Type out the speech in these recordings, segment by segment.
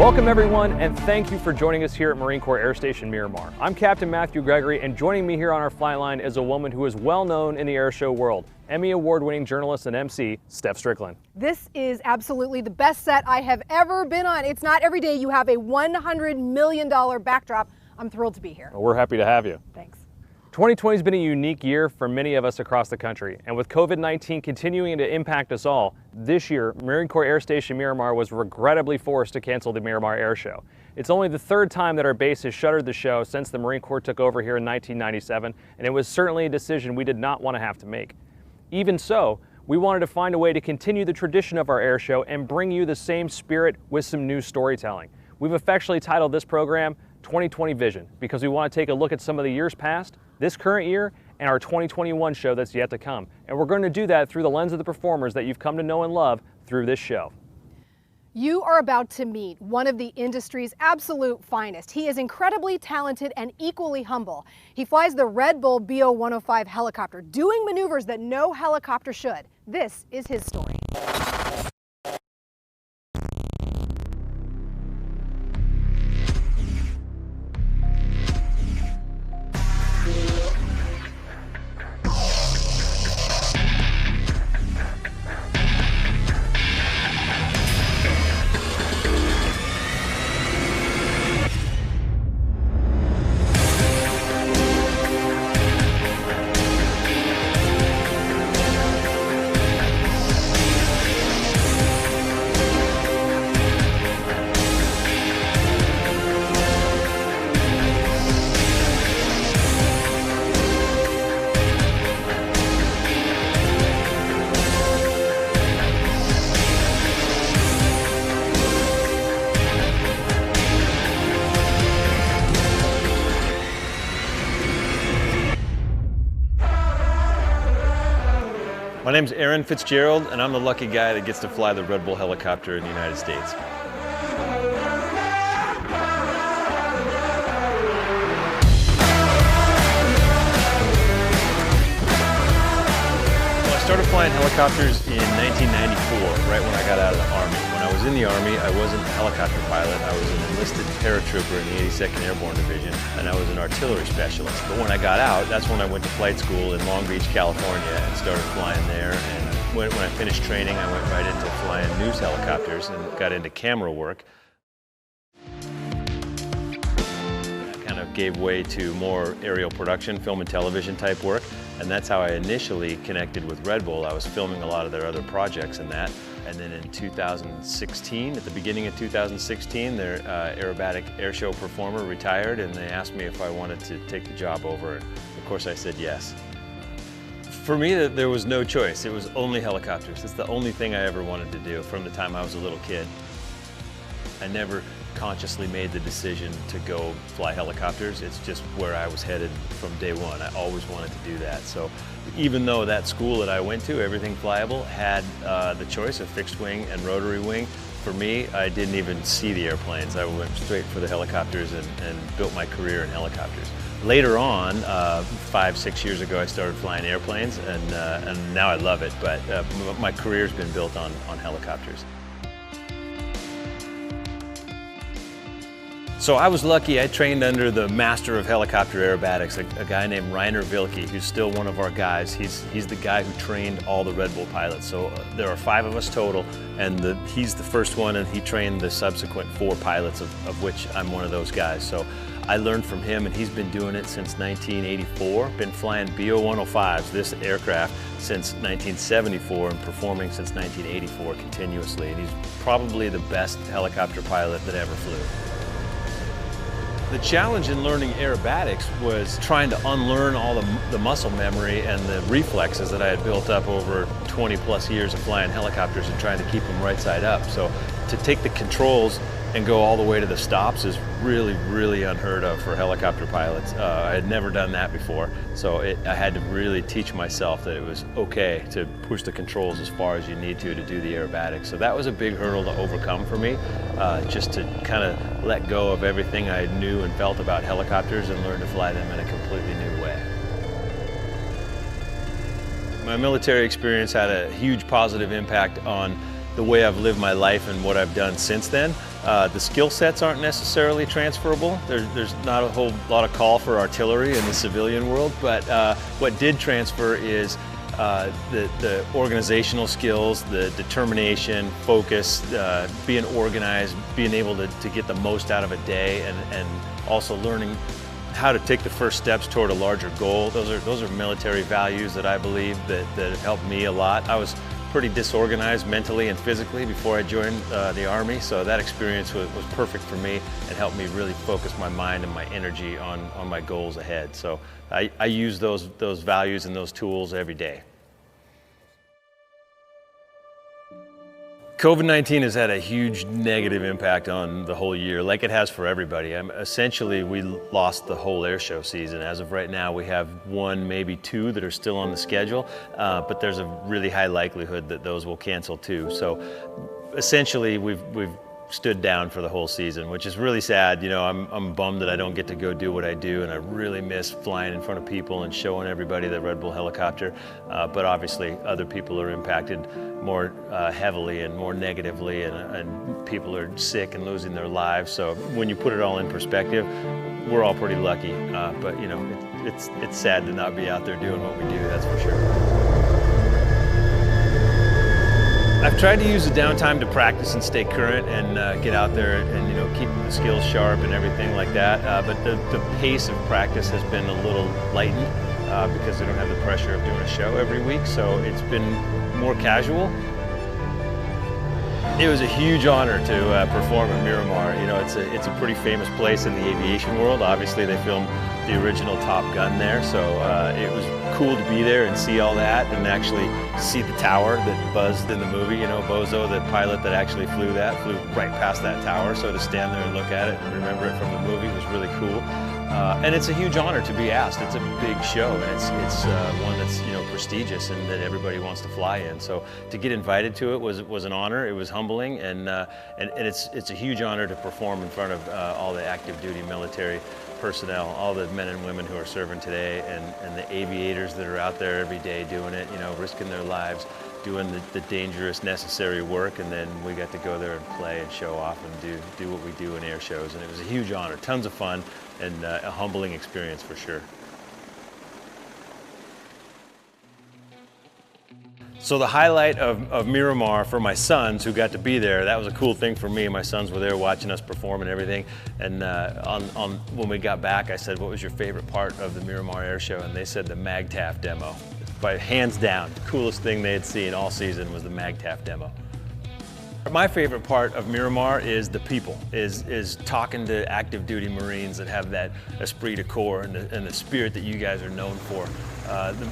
Welcome everyone, and thank you for joining us here at Marine Corps Air Station Miramar. I'm Captain Matthew Gregory, and joining me here on our flight line is a woman who is well known in the air show world, Emmy award-winning journalist and MC, Steph Strickland. This is absolutely the best set I have ever been on. It's not every day you have a $100 million backdrop. I'm thrilled to be here. Well, we're happy to have you. Thanks. 2020 has been a unique year for many of us across the country, and with COVID-19 continuing to impact us all, this year, Marine Corps Air Station Miramar was regrettably forced to cancel the Miramar AirShow. It's only the third time that our base has shuttered the show since the Marine Corps took over here in 1997, and it was certainly a decision we did not want to have to make. Even so, we wanted to find a way to continue the tradition of our air show and bring you the same spirit with some new storytelling. We've affectionately titled this program 2020 Vision because we want to take a look at some of the years past, this current year, and our 2021 show that's yet to come. And we're going to do that through the lens of the performers that you've come to know and love through this show. You are about to meet one of the industry's absolute finest. He is incredibly talented and equally humble. He flies the Red Bull BO-105 helicopter, doing maneuvers that no helicopter should. This is his story. My name's Aaron Fitzgerald, and I'm the lucky guy that gets to fly the Red Bull helicopter in the United States. Well, I started flying helicopters in 1994, right when I got out of the Army. When I was in the Army, I wasn't a helicopter pilot. I was an enlisted paratrooper in the 82nd Airborne Division, and I was an artillery specialist. But when I got out, that's when I went to flight school in Long Beach, California, and started flying there. And when I finished training, I went right into flying news helicopters and got into camera work. That kind of gave way to more aerial production, film and television type work. And that's how I initially connected with Red Bull. I was filming a lot of their other projects in that. And then in 2016, at the beginning of 2016, their aerobatic airshow performer retired, and they asked me if I wanted to take the job over. And of course I said yes. For me, there was no choice. It was only helicopters. It's the only thing I ever wanted to do from the time I was a little kid. I never consciously made the decision to go fly helicopters. It's just where I was headed from day one. I always wanted to do that. So even though that school that I went to, Everything Flyable, had the choice of fixed wing and rotary wing, for me, I didn't even see the airplanes. I went straight for the helicopters and built my career in helicopters. Later on, 5-6 years ago, I started flying airplanes, and now I love it, but my career's been built on helicopters. So I was lucky. I trained under the master of helicopter aerobatics, a guy named Rainer Wilke, who's still one of our guys. He's the guy who trained all the Red Bull pilots. So there are 5 of us total, and he's the first one, and he trained the subsequent 4 pilots, of which I'm one of those guys. So I learned from him, and he's been doing it since 1984. Been flying BO-105s, this aircraft, since 1974, and performing since 1984 continuously. And he's probably the best helicopter pilot that ever flew. The challenge in learning aerobatics was trying to unlearn all the muscle memory and the reflexes that I had built up over 20 plus years of flying helicopters and trying to keep them right side up. So to take the controls and go all the way to the stops is really, really unheard of for helicopter pilots. I had never done that before, so I had to really teach myself that it was okay to push the controls as far as you need to do the aerobatics. So that was a big hurdle to overcome for me, just to kind of let go of everything I knew and felt about helicopters and learn to fly them in a completely new way. My military experience had a huge positive impact on the way I've lived my life and what I've done since then. The skill sets aren't necessarily transferable. There's not a whole lot of call for artillery in the civilian world, but what did transfer is the organizational skills, the determination, focus, being organized, being able to get the most out of a day, and also learning how to take the first steps toward a larger goal. Those are military values that I believe that have helped me a lot. I was pretty disorganized mentally and physically before I joined the Army, so that experience was perfect for me and helped me really focus my mind and my energy on my goals ahead. So I use those values and those tools every day. COVID-19 has had a huge negative impact on the whole year, like it has for everybody. Essentially, we lost the whole air show season. As of right now, we have 1, maybe 2 that are still on the schedule, but there's a really high likelihood that those will cancel too. So essentially, we've stood down for the whole season, which is really sad. You know, I'm bummed that I don't get to go do what I do, and I really miss flying in front of people and showing everybody the Red Bull helicopter. But obviously, other people are impacted more heavily and more negatively, and people are sick and losing their lives. So when you put it all in perspective, we're all pretty lucky. But you know, it's sad to not be out there doing what we do. That's for sure. I've tried to use the downtime to practice and stay current and get out there and, you know, keep the skills sharp and everything like that. But the pace of practice has been a little lightened because they don't have the pressure of doing a show every week. So it's been more casual. It was a huge honor to perform at Miramar. You know, it's a pretty famous place in the aviation world. Obviously, they filmed the original Top Gun there, so it was cool to be there and see all that and actually see the tower that buzzed in the movie. You know, Bozo, the pilot that actually flew right past that tower. So to stand there and look at it and remember it from the movie was really cool. And it's a huge honor to be asked. It's a big show, and it's one that's, you know, prestigious and that everybody wants to fly in. So to get invited to it was an honor. It was humbling, and it's a huge honor to perform in front of all the active duty military personnel, all the men and women who are serving today, and the aviators that are out there every day doing it, you know, risking their lives, doing the dangerous, necessary work, and then we got to go there and play and show off and do what we do in air shows, and it was a huge honor, tons of fun, and a humbling experience for sure. So the highlight of Miramar for my sons who got to be there, that was a cool thing for me. My sons were there watching us perform and everything. And when we got back, I said, what was your favorite part of the Miramar Air Show? And they said the MAGTF demo. By hands down, the coolest thing they had seen all season was the MAGTF demo. My favorite part of Miramar is the people, is talking to active duty Marines that have that esprit de corps and the spirit that you guys are known for.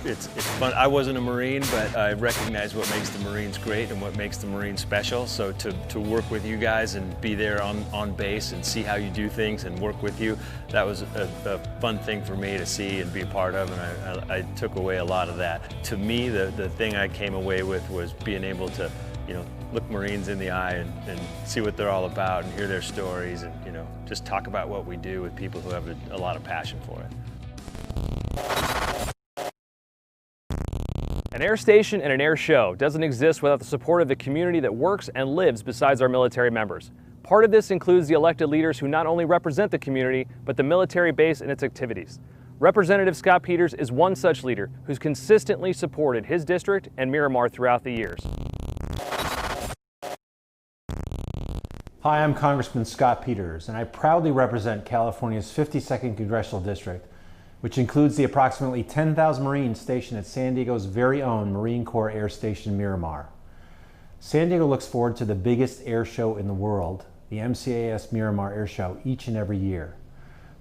It's fun. I wasn't a Marine, but I recognize what makes the Marines great and what makes the Marines special. So to work with you guys and be there on base and see how you do things and work with you, that was a fun thing for me to see and be a part of, and I took away a lot of that. To me, the thing I came away with was being able to, you know, look Marines in the eye and see what they're all about and hear their stories and, you know, just talk about what we do with people who have a lot of passion for it. An air station and an air show doesn't exist without the support of the community that works and lives besides our military members. Part of this includes the elected leaders who not only represent the community, but the military base and its activities. Representative Scott Peters is one such leader who's consistently supported his district and Miramar throughout the years. Hi, I'm Congressman Scott Peters, and I proudly represent California's 52nd Congressional District, which includes the approximately 10,000 Marines stationed at San Diego's very own Marine Corps Air Station Miramar. San Diego looks forward to the biggest air show in the world, the MCAS Miramar AirShow, each and every year.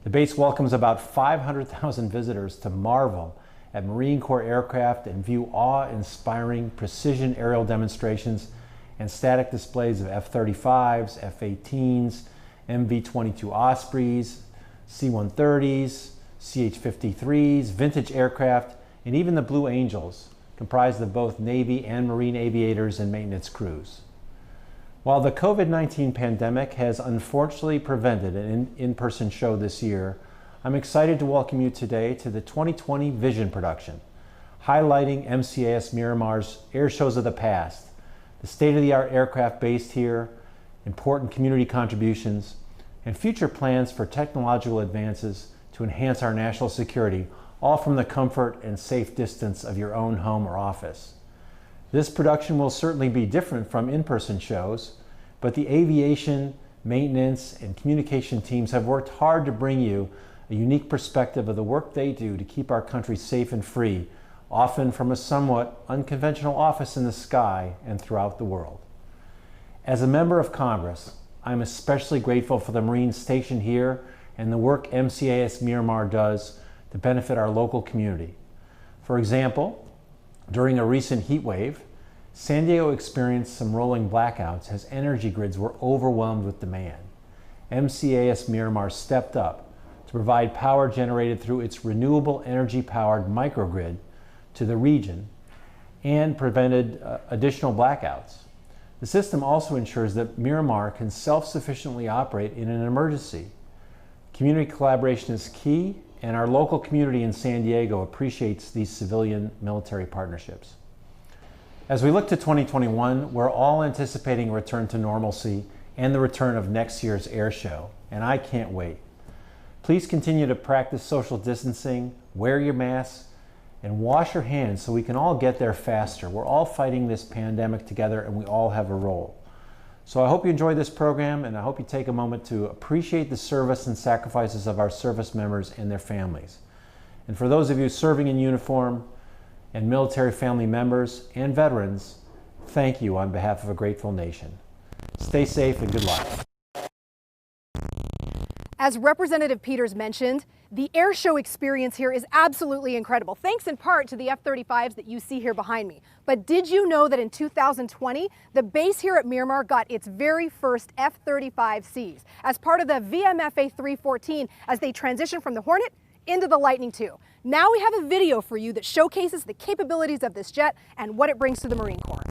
The base welcomes about 500,000 visitors to marvel at Marine Corps aircraft and view awe-inspiring precision aerial demonstrations and static displays of F-35s, F-18s, MV-22 Ospreys, C-130s, CH-53s, vintage aircraft, and even the Blue Angels, comprised of both Navy and Marine aviators and maintenance crews. While the COVID-19 pandemic has unfortunately prevented an in-person show this year, I'm excited to welcome you today to the 2020 Vision production, highlighting MCAS Miramar's air shows of the past, the state-of-the-art aircraft based here, important community contributions, and future plans for technological advances to enhance our national security, all from the comfort and safe distance of your own home or office. This production will certainly be different from in-person shows, but the aviation, maintenance, and communication teams have worked hard to bring you a unique perspective of the work they do to keep our country safe and free, often from a somewhat unconventional office in the sky and throughout the world. As a member of Congress, I'm especially grateful for the Marines stationed here and the work MCAS Miramar does to benefit our local community. For example, during a recent heat wave, San Diego experienced some rolling blackouts as energy grids were overwhelmed with demand. MCAS Miramar stepped up to provide power generated through its renewable energy-powered microgrid to the region and prevented additional blackouts. The system also ensures that Miramar can self-sufficiently operate in an emergency. Community collaboration is key, and our local community in San Diego appreciates these civilian-military partnerships. As we look to 2021, we're all anticipating a return to normalcy and the return of next year's air show, and I can't wait. Please continue to practice social distancing, wear your masks, and wash your hands so we can all get there faster. We're all fighting this pandemic together, and we all have a role. So I hope you enjoy this program, and I hope you take a moment to appreciate the service and sacrifices of our service members and their families. And for those of you serving in uniform and military family members and veterans, thank you on behalf of a grateful nation. Stay safe and good luck. As Representative Peters mentioned, the air show experience here is absolutely incredible, thanks in part to the F-35s that you see here behind me. But did you know that in 2020, the base here at Miramar got its very first F-35Cs as part of the VMFA 314 as they transition from the Hornet into the Lightning II. Now we have a video for you that showcases the capabilities of this jet and what it brings to the Marine Corps.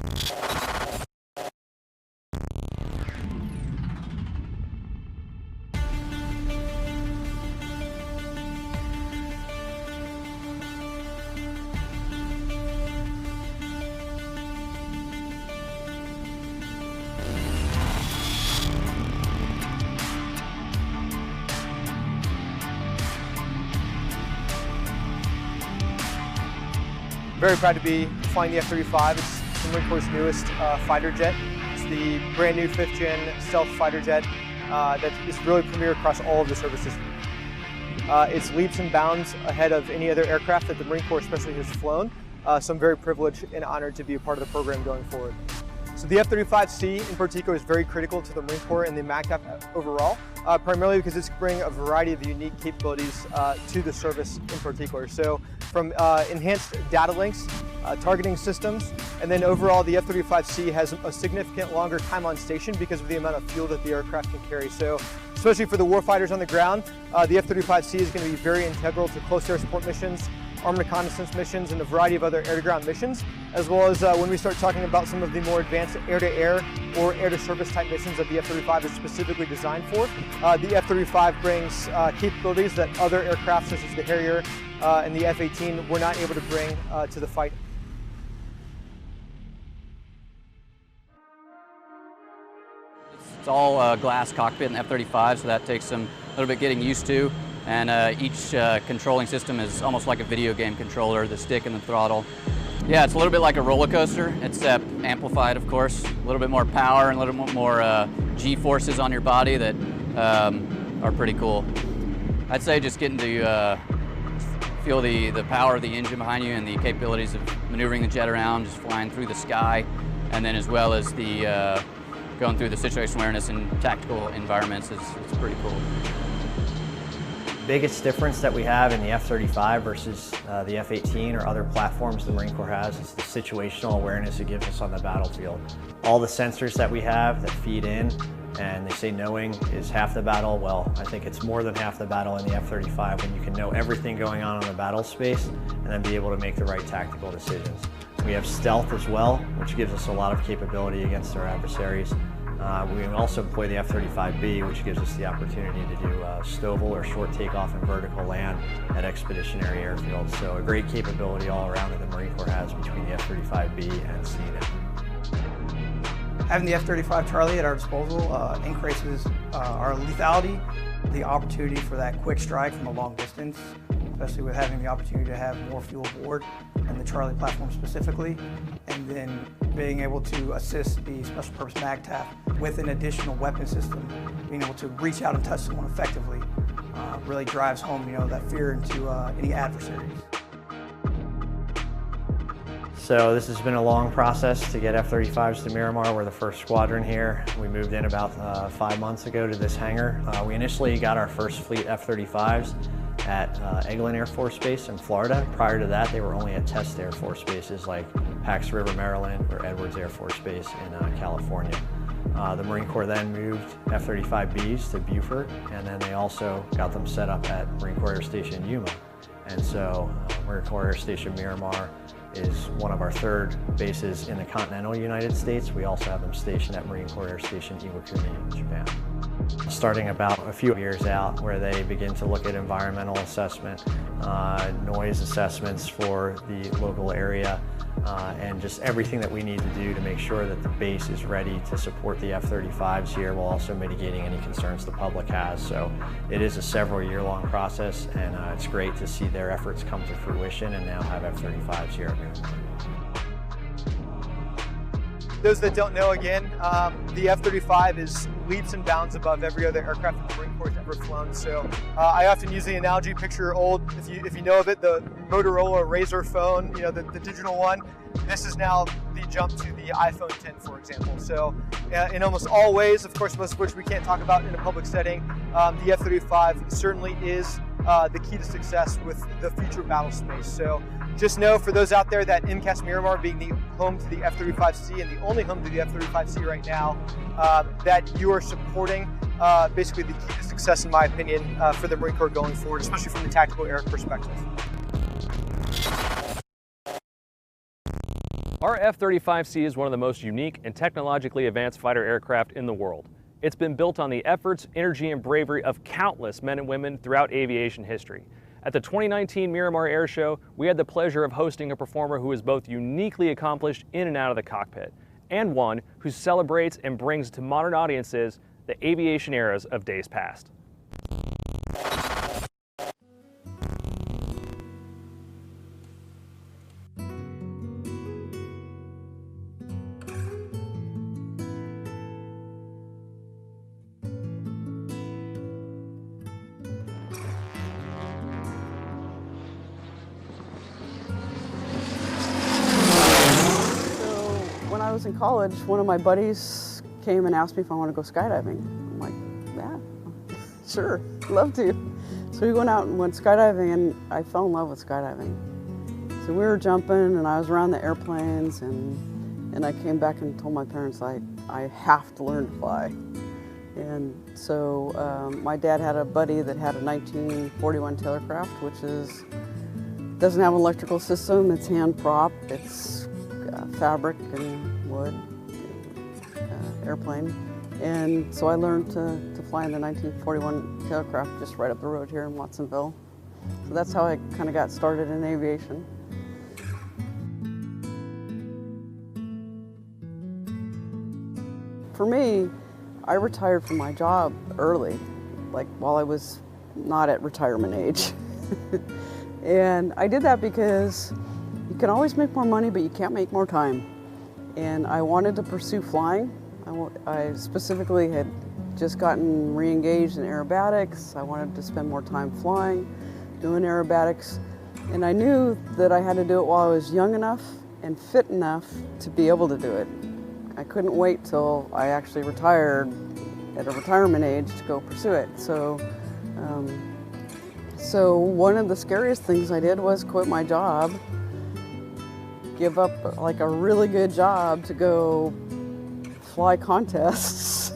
Very proud to be flying the F-35. It's the Marine Corps' newest fighter jet. It's the brand new 5th gen stealth fighter jet that is really premier across all of the services. It's leaps and bounds ahead of any other aircraft that the Marine Corps especially has flown. So I'm very privileged and honored to be a part of the program going forward. So the F-35C in particular is very critical to the Marine Corps and the MACAF overall, primarily because it's bringing a variety of unique capabilities to the service in particular. So from enhanced data links, targeting systems, and then overall the F-35C has a significant longer time on station because of the amount of fuel that the aircraft can carry. So especially for the warfighters on the ground, the F-35C is going to be very integral to close air support missions, armed reconnaissance missions, and a variety of other air-to-ground missions, as well as when we start talking about some of the more advanced air-to-air or air-to-surface type missions that the F-35 is specifically designed for. The F-35 brings capabilities that other aircraft such as the Harrier and the F-18 were not able to bring to the fight. It's all glass cockpit in the F-35, so that takes a little bit getting used to. And each controlling system is almost like a video game controller, the stick and the throttle. Yeah, it's a little bit like a roller coaster, except amplified, of course. A little bit more power and a little bit more G-forces on your body that are pretty cool. I'd say just getting to feel the power of the engine behind you and the capabilities of maneuvering the jet around, just flying through the sky, and then as well as the going through the situation awareness and tactical environments is pretty cool. Biggest difference that we have in the F-35 versus the F-18 or other platforms the Marine Corps has is the situational awareness it gives us on the battlefield. All the sensors that we have that feed in, and they say knowing is half the battle. Well, I think it's more than half the battle in the F-35 when you can know everything going on the battle space and then be able to make the right tactical decisions. We have stealth as well, which gives us a lot of capability against our adversaries. We also employ the F-35B, which gives us the opportunity to do STOVL or short takeoff and vertical land at expeditionary airfields. So a great capability all around that the Marine Corps has between the F-35B and CNET. Having the F-35 Charlie at our disposal increases our lethality, the opportunity for that quick strike from a long distance, especially with having the opportunity to have more fuel aboard and the Charlie platform specifically, and then being able to assist the Special Purpose MAGTF with an additional weapon system, being able to reach out and touch someone effectively really drives home, that fear into any adversaries. So this has been a long process to get F-35s to Miramar. We're the first squadron here. We moved in about 5 months ago to this hangar. We initially got our first fleet F-35s at Eglin Air Force Base in Florida. Prior to that, they were only at test Air Force bases like Pax River, Maryland, or Edwards Air Force Base in California. The Marine Corps then moved F-35Bs to Beaufort, and then they also got them set up at Marine Corps Air Station Yuma. And so Marine Corps Air Station Miramar is one of our third bases in the continental United States. We also have them stationed at Marine Corps Air Station Iwakuni in Japan. Starting about a few years out, where they begin to look at environmental assessment, noise assessments for the local area, and just everything that we need to do to make sure that the base is ready to support the F-35s here, while also mitigating any concerns the public has. So it is a several-year-long process, and it's great to see their efforts come to fruition and now have F-35s here at Miramar. Those that don't know, again, the F-35 is leaps and bounds above every other aircraft the Marine Corps has ever flown. So I often use the analogy, picture old, if you know of it, the Motorola Razr phone, the digital one. This is now the jump to the iPhone 10, for example. So in almost all ways, of course, most of which we can't talk about in a public setting, the F-35 certainly is the key to success with the future battle space. So just know, for those out there, that MCAS Miramar, being the home to the F-35C and the only home to the F-35C right now, that you are supporting basically the key to success, in my opinion, for the Marine Corps going forward, especially from the tactical air perspective. Our F-35C is one of the most unique and technologically advanced fighter aircraft in the world. It's been built on the efforts, energy, and bravery of countless men and women throughout aviation history. At the 2019 Miramar AirShow, we had the pleasure of hosting a performer who is both uniquely accomplished in and out of the cockpit, and one who celebrates and brings to modern audiences the aviation eras of days past. When I was in college, one of my buddies came and asked me if I want to go skydiving. I'm like, yeah, sure, love to. So we went out and went skydiving, and I fell in love with skydiving. So we were jumping, and I was around the airplanes, and I came back and told my parents I have to learn to fly. And so my dad had a buddy that had a 1941 Taylorcraft, which doesn't have an electrical system. It's hand prop. It's fabric and wood airplane. And so I learned to fly in the 1941 Taylorcraft just right up the road here in Watsonville. So that's how I kind of got started in aviation. For me, I retired from my job early, like while I was not at retirement age. And I did that because you can always make more money, but you can't make more time. And I wanted to pursue flying. I specifically had just gotten re-engaged in aerobatics. I wanted to spend more time flying, doing aerobatics. And I knew that I had to do it while I was young enough and fit enough to be able to do it. I couldn't wait till I actually retired at a retirement age to go pursue it. So one of the scariest things I did was quit my job, give up like a really good job to go fly contests.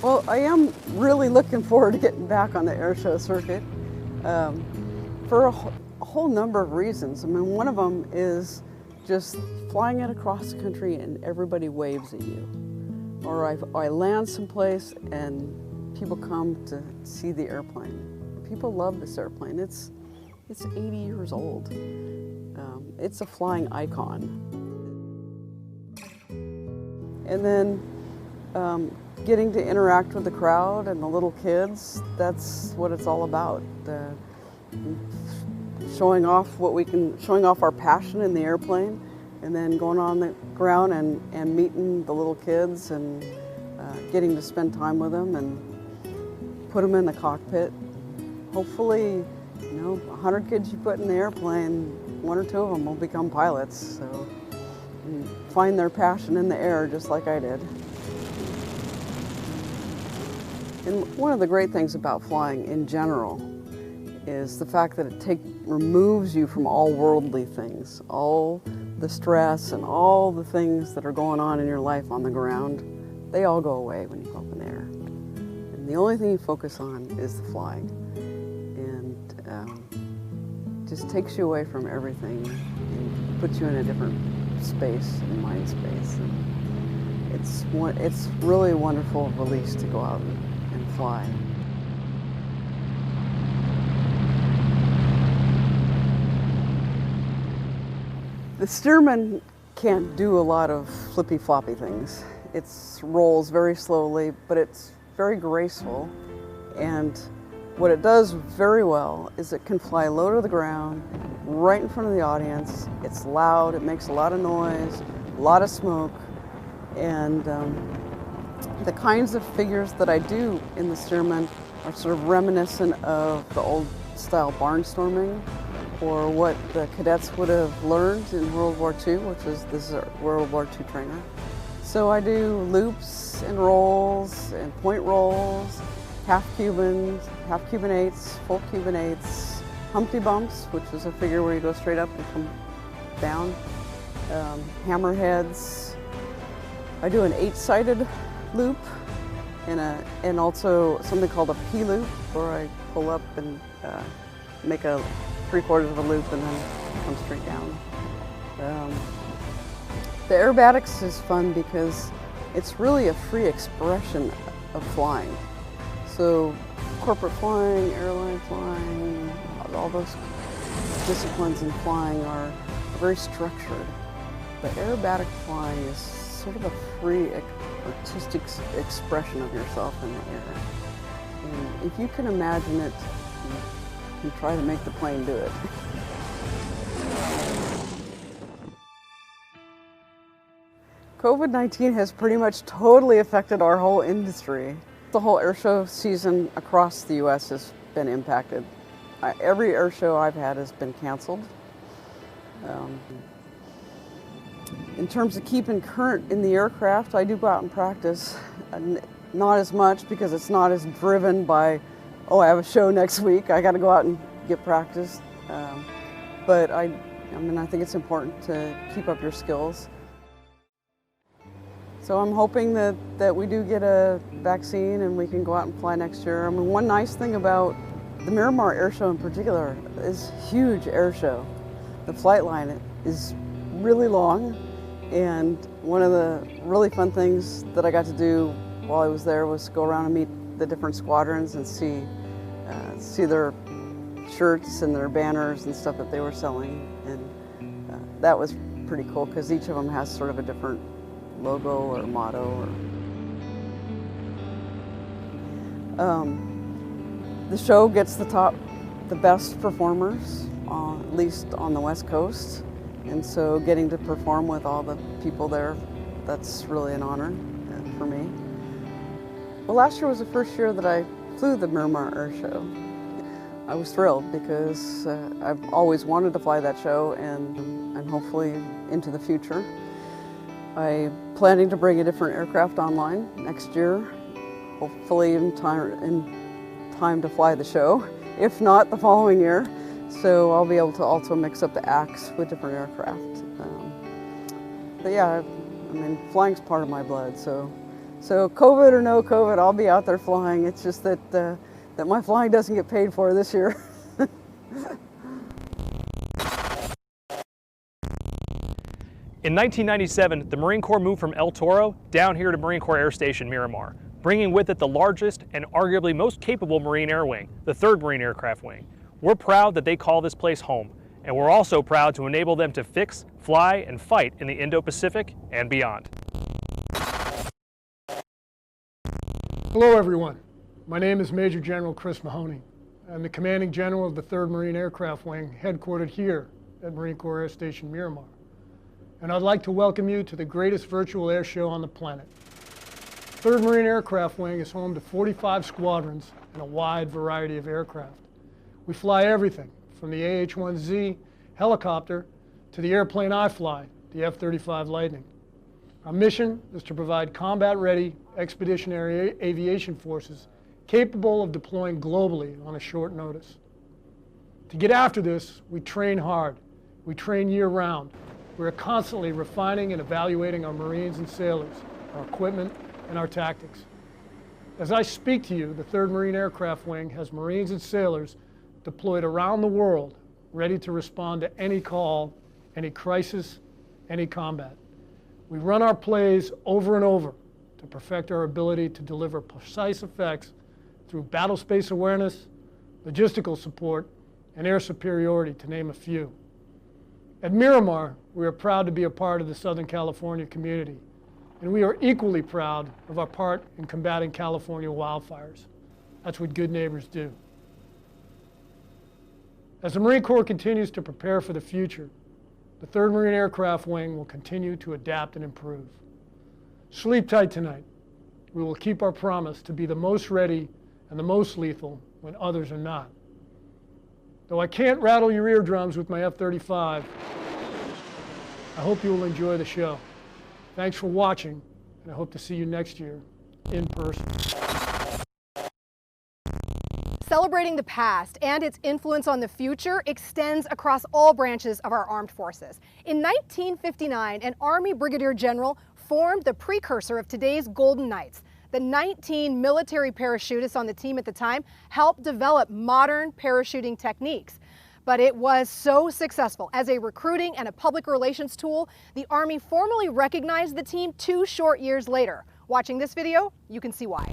Well, I am really looking forward to getting back on the airshow circuit for a whole number of reasons. I mean, one of them is just flying it across the country and everybody waves at you. or I land someplace and people come to see the airplane. People love this airplane. It's 80 years old. It's a flying icon. And then getting to interact with the crowd and the little kids, that's what it's all about. Showing off showing off our passion in the airplane, and then going on the ground and meeting the little kids and getting to spend time with them and put them in the cockpit. Hopefully, 100 kids you put in the airplane, 1 or 2 of them will become pilots. So find their passion in the air just like I did. And one of the great things about flying in general is the fact that it removes you from all worldly things, all the stress and all the things that are going on in your life on the ground. They all go away when you go up in the air. And the only thing you focus on is the flying. And just takes you away from everything and puts you in a different space, in mind space. And it's really a wonderful release to go out and fly. The steerman can't do a lot of flippy-floppy things. It rolls very slowly, but it's very graceful. And what it does very well is it can fly low to the ground, right in front of the audience. It's loud, it makes a lot of noise, a lot of smoke. And the kinds of figures that I do in the steerman are sort of reminiscent of the old style barnstorming, or what the cadets would have learned in World War II, this is a World War II trainer. So I do loops and rolls and point rolls, half Cuban 8s, full Cuban 8s, Humpty Bumps, which is a figure where you go straight up and come down, hammerheads. I do an 8-sided loop and also something called a P-loop, where I pull up and make a 3/4 of a loop and then come straight down. The aerobatics is fun because it's really a free expression of flying. So corporate flying, airline flying, all those disciplines in flying are very structured. But aerobatic flying is sort of a free artistic expression of yourself in the air. And if you can imagine it, you try to make the plane do it. COVID-19 has pretty much totally affected our whole industry. The whole airshow season across the U.S. has been impacted. Every airshow I've had has been canceled. In terms of keeping current in the aircraft, I do go out and practice. Not as much because it's not as driven by, oh, I have a show next week, I got to go out and get practice. But I think it's important to keep up your skills. So I'm hoping that we do get a vaccine and we can go out and fly next year. One nice thing about the Miramar Airshow in particular is a huge airshow. The flight line is really long, and one of the really fun things that I got to do while I was there was go around and meet the different squadrons and see their shirts and their banners and stuff that they were selling. And that was pretty cool because each of them has sort of a different logo or motto. The show gets the best performers, at least on the West Coast. And so getting to perform with all the people there, that's really an honor for me. Well, last year was the first year that I flew the Miramar Airshow. I was thrilled because I've always wanted to fly that show, and hopefully into the future. I'm planning to bring a different aircraft online next year, hopefully in time to fly the show, if not the following year. So I'll be able to also mix up the acts with different aircraft. But yeah, flying's part of my blood, so COVID or no COVID, I'll be out there flying. It's just that my flying doesn't get paid for this year. In 1997, the Marine Corps moved from El Toro down here to Marine Corps Air Station Miramar, bringing with it the largest and arguably most capable Marine Air Wing, the 3rd Marine Aircraft Wing. We're proud that they call this place home, and we're also proud to enable them to fix, fly, and fight in the Indo-Pacific and beyond. Hello everyone, my name is Major General Chris Mahoney. I'm the Commanding General of the 3rd Marine Aircraft Wing, headquartered here at Marine Corps Air Station Miramar. And I'd like to welcome you to the greatest virtual air show on the planet. 3rd Marine Aircraft Wing is home to 45 squadrons and a wide variety of aircraft. We fly everything from the AH-1Z helicopter to the airplane I fly, the F-35 Lightning. Our mission is to provide combat-ready expeditionary aviation forces capable of deploying globally on a short notice. To get after this, we train hard. We train year-round. We're constantly refining and evaluating our Marines and sailors, our equipment, and our tactics. As I speak to you, the 3rd Marine Aircraft Wing has Marines and sailors deployed around the world, ready to respond to any call, any crisis, any combat. We run our plays over and over to perfect our ability to deliver precise effects through battle space awareness, logistical support, and air superiority, to name a few. At Miramar, we are proud to be a part of the Southern California community, and we are equally proud of our part in combating California wildfires. That's what good neighbors do. As the Marine Corps continues to prepare for the future, the 3rd Marine Aircraft Wing will continue to adapt and improve. Sleep tight tonight. We will keep our promise to be the most ready and the most lethal when others are not. Though I can't rattle your eardrums with my F-35, I hope you will enjoy the show. Thanks for watching, and I hope to see you next year in person. Celebrating the past and its influence on the future extends across all branches of our armed forces. In 1959, an Army Brigadier General formed the precursor of today's Golden Knights. The 19 military parachutists on the team at the time helped develop modern parachuting techniques. But it was so successful as a recruiting and a public relations tool, the Army formally recognized the team 2 short years later. Watching this video, you can see why.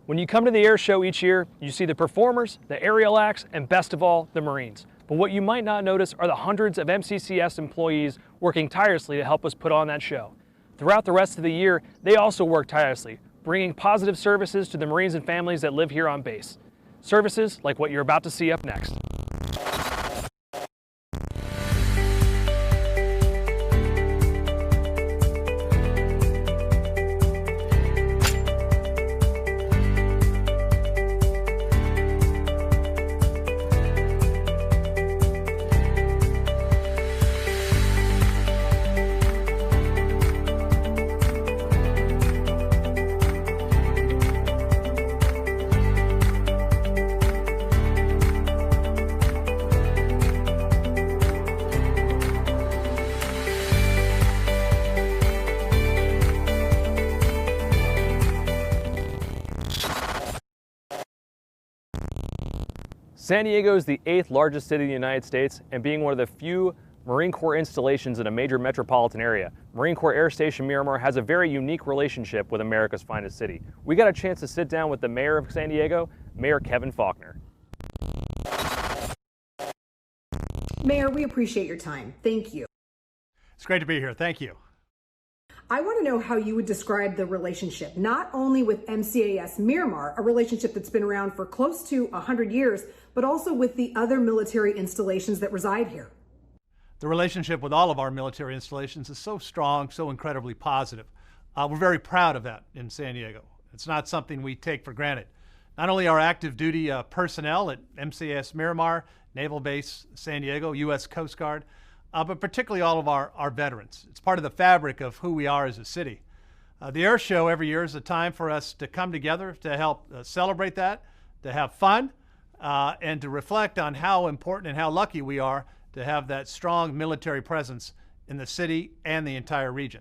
When you come to the air show each year, you see the performers, the aerial acts, and best of all, the Marines. But what you might not notice are the hundreds of MCCS employees working tirelessly to help us put on that show. Throughout the rest of the year, they also work tirelessly, bringing positive services to the Marines and families that live here on base. Services like what you're about to see up next. San Diego is the 8th largest city in the United States, and being one of the few Marine Corps installations in a major metropolitan area, Marine Corps Air Station Miramar has a very unique relationship with America's finest city. We got a chance to sit down with the mayor of San Diego, Mayor Kevin Faulkner. Mayor, we appreciate your time. Thank you. It's great to be here. Thank you. I want to know how you would describe the relationship, not only with MCAS Miramar, a relationship that's been around for close to 100 years, but also with the other military installations that reside here. The relationship with all of our military installations is so strong, so incredibly positive. We're very proud of that in San Diego. It's not something we take for granted. Not only our active duty personnel at MCAS Miramar, Naval Base San Diego, U.S. Coast Guard, but particularly all of our veterans. It's part of the fabric of who we are as a city. The air show every year is a time for us to come together to help celebrate that, to have fun, and to reflect on how important and how lucky we are to have that strong military presence in the city and the entire region.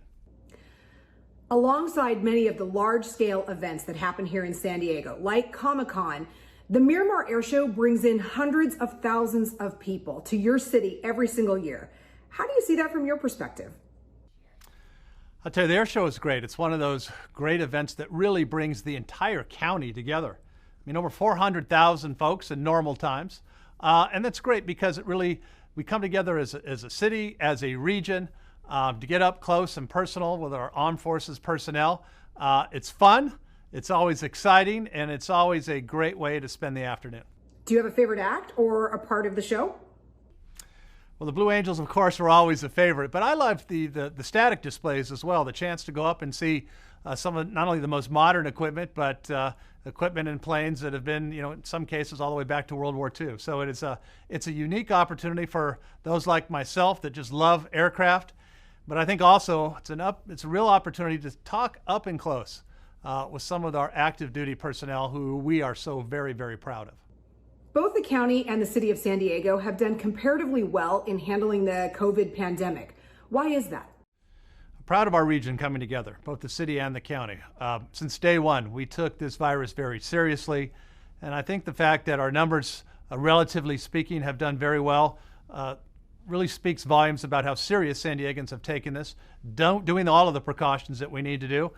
Alongside many of the large-scale events that happen here in San Diego, like Comic-Con, the Miramar Airshow brings in hundreds of thousands of people to your city every single year. How do you see that from your perspective? I'll tell you, the air show is great. It's one of those great events that really brings the entire county together. I mean, over 400,000 folks in normal times. And that's great because we come together as a city, as a region, to get up close and personal with our armed forces personnel. It's fun. It's always exciting, and it's always a great way to spend the afternoon. Do you have a favorite act or a part of the show? Well, the Blue Angels, of course, are always a favorite, but I love the static displays as well, the chance to go up and see some of not only the most modern equipment, but equipment and planes that have been, in some cases all the way back to World War II. So it's a unique opportunity for those like myself that just love aircraft, but I think also it's a real opportunity to talk up and close with some of our active duty personnel who we are so very, very proud of. Both the county and the city of San Diego have done comparatively well in handling the COVID pandemic. Why is that? I'm proud of our region coming together, both the city and the county. Since day one, we took this virus very seriously, and I think the fact that our numbers, relatively speaking, have done very well really speaks volumes about how serious San Diegans have taken this, doing all of the precautions that we need to do.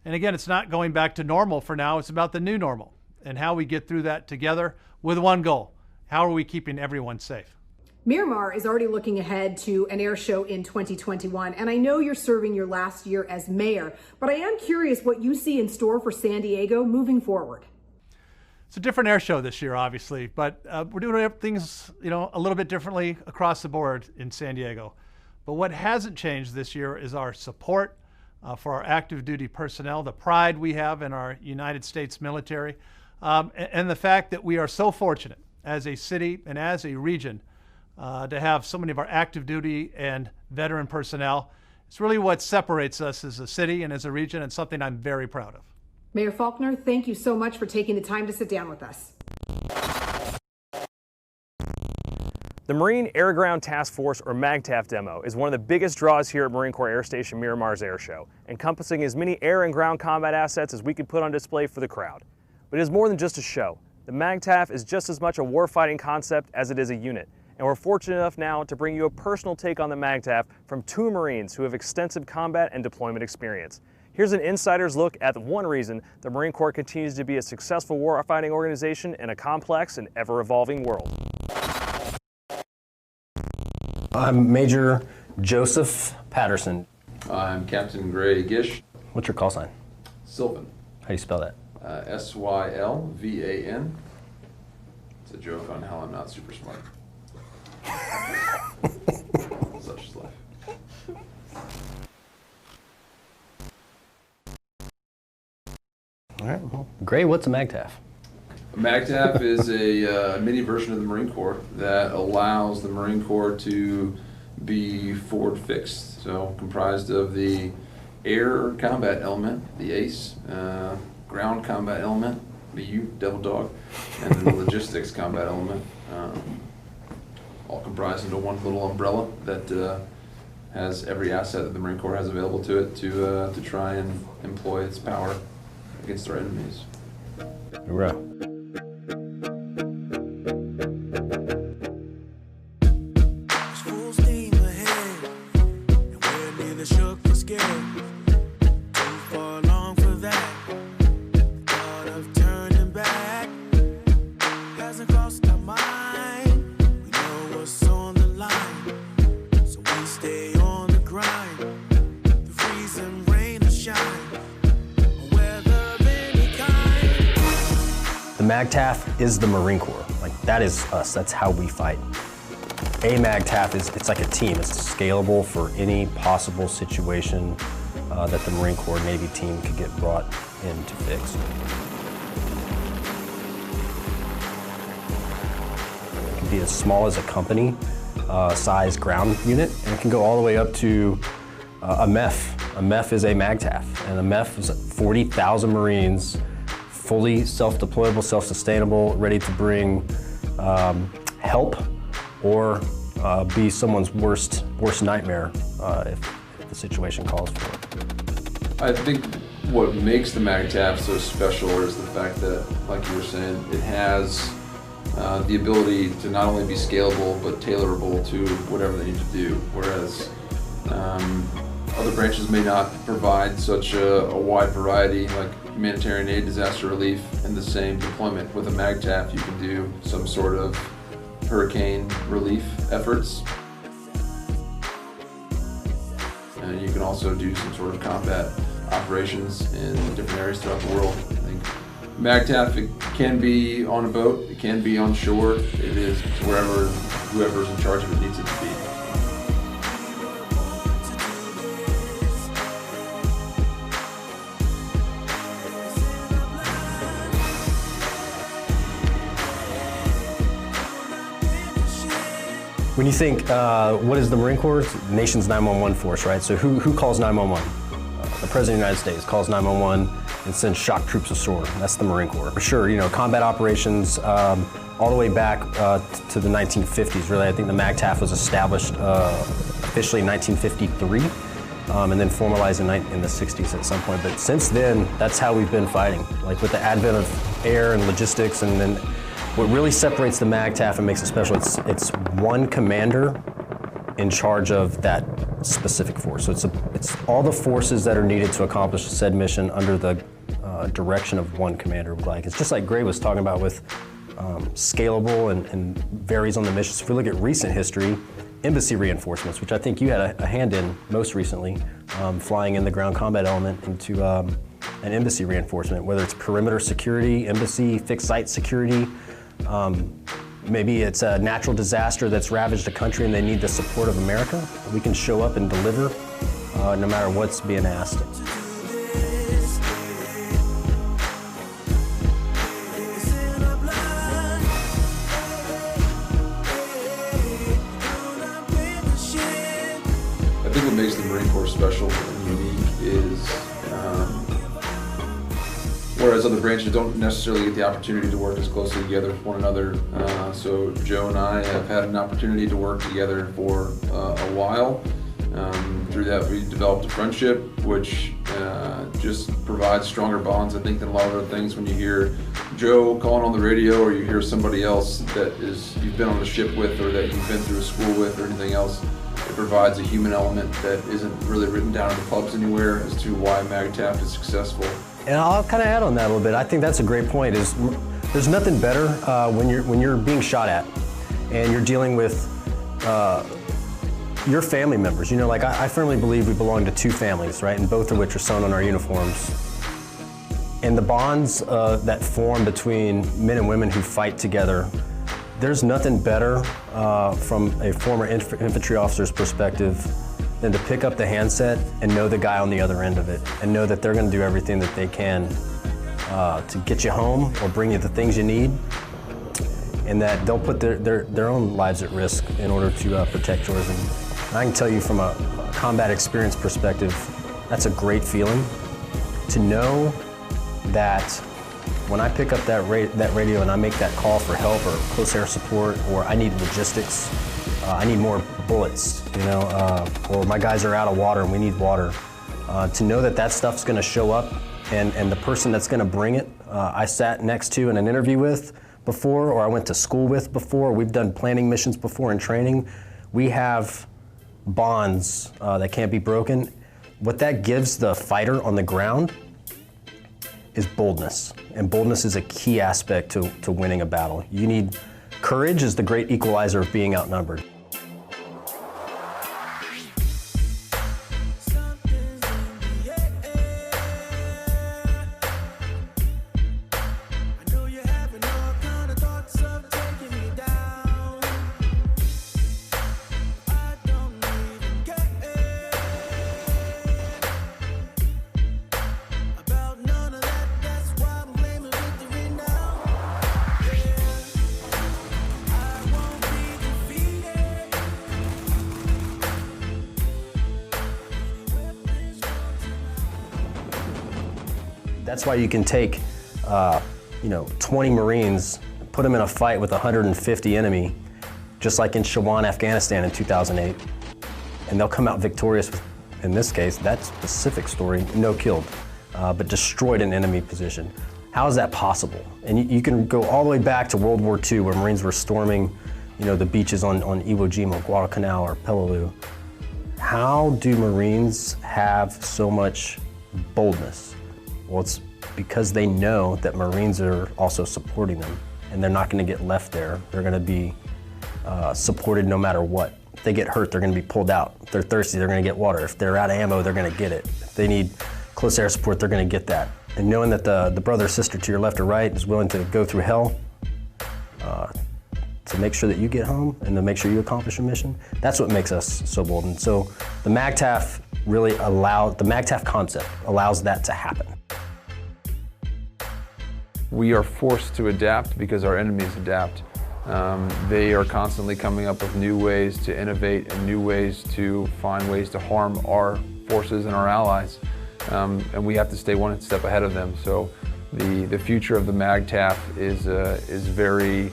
And again, it's not going back to normal for now, it's about the new normal and how we get through that together with one goal. How are we keeping everyone safe? Miramar is already looking ahead to an air show in 2021, and I know you're serving your last year as mayor, but I am curious what you see in store for San Diego moving forward. It's a different air show this year, obviously, but we're doing things, a little bit differently across the board in San Diego. But what hasn't changed this year is our support for our active duty personnel, the pride we have in our United States military, and the fact that we are so fortunate as a city and as a region to have so many of our active duty and veteran personnel. It's really what separates us as a city and as a region, and something I'm very proud of. Mayor Faulkner, thank you so much for taking the time to sit down with us. The Marine Air Ground Task Force, or MAGTF demo, is one of the biggest draws here at Marine Corps Air Station Miramar's Air Show, encompassing as many air and ground combat assets as we could put on display for the crowd. But it is more than just a show. The MAGTF is just as much a warfighting concept as it is a unit, and we're fortunate enough now to bring you a personal take on the MAGTF from two Marines who have extensive combat and deployment experience. Here's an insider's look at one reason the Marine Corps continues to be a successful warfighting organization in a complex and ever-evolving world. I'm Major Joseph Patterson. I'm Captain Gray Gish. What's your call sign? Sylvan. How do you spell that? Sylvan. It's a joke on how I'm not super smart. Such is life. All right, well, Gray, what's a MAGTAF? A MAGTAF is a mini version of the Marine Corps that allows the Marine Corps to be forward fixed. So comprised of the air combat element, the ACE, ground combat element, lieu, devil dog, and then the logistics combat element, all comprised into one little umbrella that has every asset that the Marine Corps has available to it to try and employ its power against our enemies. Hoorah. The MAGTAF is the Marine Corps. Like, that is us. That's how we fight. A MAGTAF it's like a team. It's scalable for any possible situation that the Marine Corps Navy team could get brought in to fix. It can be as small as a company size ground unit, and it can go all the way up to a MEF. A MEF is a MAGTAF, and a MEF is 40,000 Marines, fully self-deployable, self-sustainable, ready to bring help or be someone's worst nightmare if the situation calls for it. I think what makes the MAGTAF so special is the fact that, like you were saying, it has the ability to not only be scalable but tailorable to whatever they need to do, whereas other branches may not provide such a wide variety, like humanitarian aid, disaster relief, and the same deployment. With a MAGTAF, you can do some sort of hurricane relief efforts. And you can also do some sort of combat operations in different areas throughout the world. I think MAGTAF, it can be on a boat, it can be on shore, it is wherever whoever's in charge of it needs it to be. When you think, what is the Marine Corps? It's the nation's 911 force, right? So who calls 911? The President of the United States calls 911 and sends shock troops ashore. That's the Marine Corps. For sure, you know, combat operations all the way back to the 1950s, really. I think the MAGTAF was established officially in 1953 and then formalized in the 60s at some point. But since then, that's how we've been fighting. Like with the advent of air and logistics, and then what really separates the MAGTAF and makes it special, it's one commander in charge of that specific force. So it's all the forces that are needed to accomplish said mission under the direction of one commander. Like, it's just like Gray was talking about with scalable and varies on the mission. So if we look at recent history, embassy reinforcements, which I think you had a hand in most recently, flying in the ground combat element into an embassy reinforcement, whether it's perimeter security, embassy, fixed site security. Maybe it's a natural disaster that's ravaged a country and they need the support of America. We can show up and deliver no matter what's being asked. I think what makes the Marine Corps special and unique is whereas other branches don't necessarily get the opportunity to work as closely together with one another. So Joe and I have had an opportunity to work together for a while. Through that, we developed a friendship, which just provides stronger bonds, I think, than a lot of other things. When you hear Joe calling on the radio, or you hear somebody else that you've been on the ship with, or that you've been through a school with, or anything else, provides a human element that isn't really written down in the clubs anywhere as to why MAGTF is successful. And I'll kind of add on that a little bit. I think that's a great point. Is there's nothing better when you're being shot at, and you're dealing with your family members. You know, like I firmly believe we belong to two families, right? And both of which are sewn on our uniforms. And the bonds that form between men and women who fight together, there's nothing better from a former infantry officer's perspective than to pick up the handset and know the guy on the other end of it, and know that they're going to do everything that they can to get you home or bring you the things you need, and that they'll put their own lives at risk in order to protect yours. And I can tell you from a combat experience perspective, that's a great feeling to know that when I pick up that radio and I make that call for help or close air support, or I need logistics, I need more bullets, you know, or my guys are out of water and we need water, to know that that stuff's going to show up, and the person that's going to bring it, I sat next to in an interview with before, or I went to school with before, we've done planning missions before and training. We have bonds that can't be broken. What that gives the fighter on the ground is boldness, and boldness is a key aspect to winning a battle. You need courage is the great equalizer of being outnumbered. That's why you can take, 20 Marines, put them in a fight with 150 enemy, just like in Shawan, Afghanistan in 2008, and they'll come out victorious with, in this case, that specific story, no killed, but destroyed an enemy position. How is that possible? And you can go all the way back to World War II, where Marines were storming, the beaches on Iwo Jima, Guadalcanal, or Peleliu. How do Marines have so much boldness? Well, it's because they know that Marines are also supporting them, and they're not going to get left there. They're going to be supported no matter what. If they get hurt, they're going to be pulled out. If they're thirsty, they're going to get water. If they're out of ammo, they're going to get it. If they need close air support, they're going to get that. And knowing that the brother or sister to your left or right is willing to go through hell to make sure that you get home and to make sure you accomplish your mission, that's what makes us so bold. And so the MAGTF the MAGTF concept allows that to happen. We are forced to adapt because our enemies adapt. They are constantly coming up with new ways to innovate and new ways to find ways to harm our forces and our allies. And we have to stay one step ahead of them. So the future of the MAGTF is very,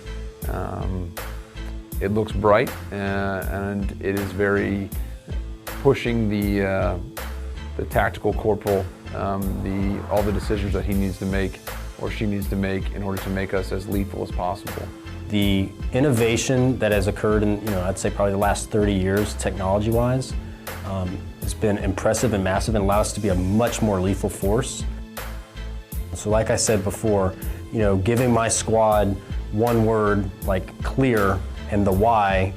it looks bright, and it is very pushing the tactical corporal, all the decisions that he needs to make or she needs to make in order to make us as lethal as possible. The innovation that has occurred in, I'd say probably the last 30 years, technology-wise, has been impressive and massive and allowed us to be a much more lethal force. So like I said before, giving my squad one word like clear and the why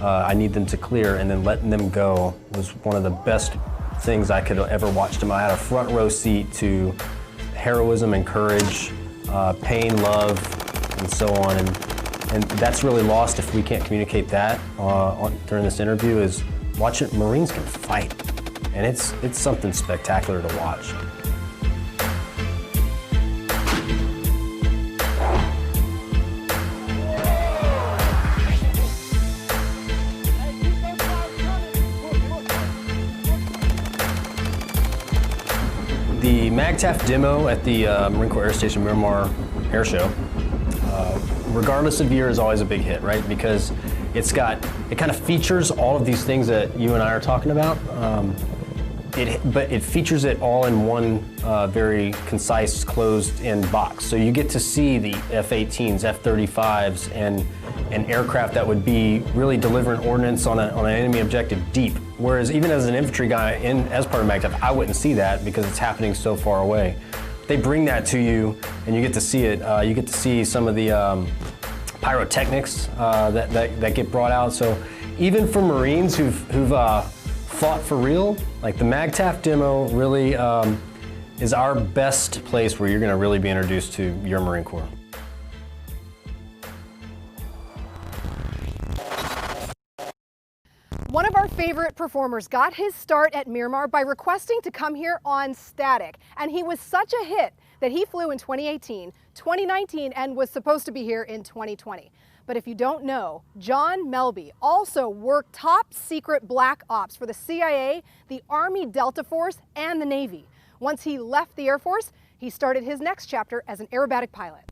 I need them to clear, and then letting them go was one of the best things I could ever watch. I had a front row seat to heroism and courage, pain, love, and so on. And that's really lost if we can't communicate that during this interview, is watch it. Marines can fight, and it's something spectacular to watch. The MAGTF demo at the Marine Corps Air Station Miramar AirShow, regardless of year, is always a big hit, right? Because it kind of features all of these things that you and I are talking about, but it features it all in one very concise, closed-in box. So you get to see the F-18s, F-35s, and an aircraft that would be really delivering ordnance on an enemy objective deep. Whereas even as an infantry guy as part of MAGTF, I wouldn't see that because it's happening so far away. They bring that to you and you get to see it. You get to see some of the pyrotechnics that get brought out. So even for Marines who've fought for real, like the MAGTF demo really is our best place where you're gonna really be introduced to your Marine Corps. One of our favorite performers got his start at Miramar by requesting to come here on static, and he was such a hit that he flew in 2018, 2019, and was supposed to be here in 2020. But if you don't know, John Melby also worked top secret black ops for the CIA, the Army Delta Force, and the Navy. Once he left the Air Force, he started his next chapter as an aerobatic pilot.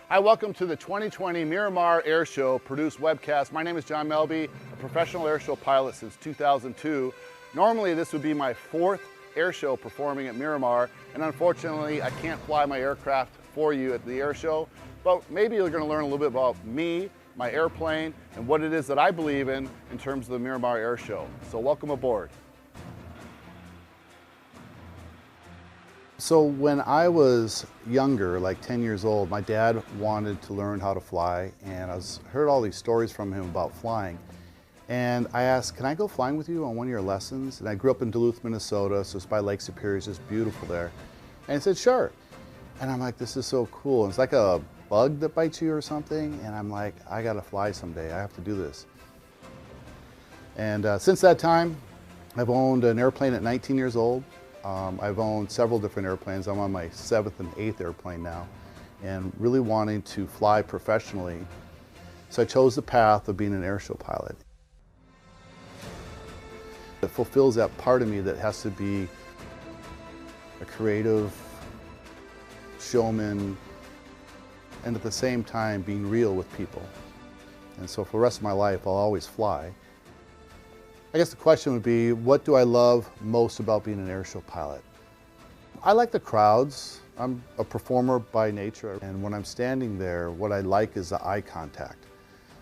Hi, welcome to the 2020 Miramar AirShow produced webcast. My name is John Melby, a professional airshow pilot since 2002. Normally this would be my 4th airshow performing at Miramar, and unfortunately I can't fly my aircraft for you at the airshow, but maybe you're going to learn a little bit about me, my airplane, and what it is that I believe in terms of the Miramar AirShow. So welcome aboard. So when I was younger, like 10 years old, my dad wanted to learn how to fly, and I heard all these stories from him about flying. And I asked, can I go flying with you on one of your lessons? And I grew up in Duluth, Minnesota, so it's by Lake Superior, it's just beautiful there. And he said, sure. And I'm like, this is so cool. And it's like a bug that bites you or something, and I'm like, I gotta fly someday, I have to do this. And since that time, I've owned an airplane at 19 years old. I've owned several different airplanes. I'm on my 7th and 8th airplane now, and really wanting to fly professionally. So I chose the path of being an airshow pilot. It fulfills that part of me that has to be a creative showman, and at the same time being real with people. And so for the rest of my life, I'll always fly. I guess the question would be, what do I love most about being an airshow pilot? I like the crowds. I'm a performer by nature, and when I'm standing there, what I like is the eye contact.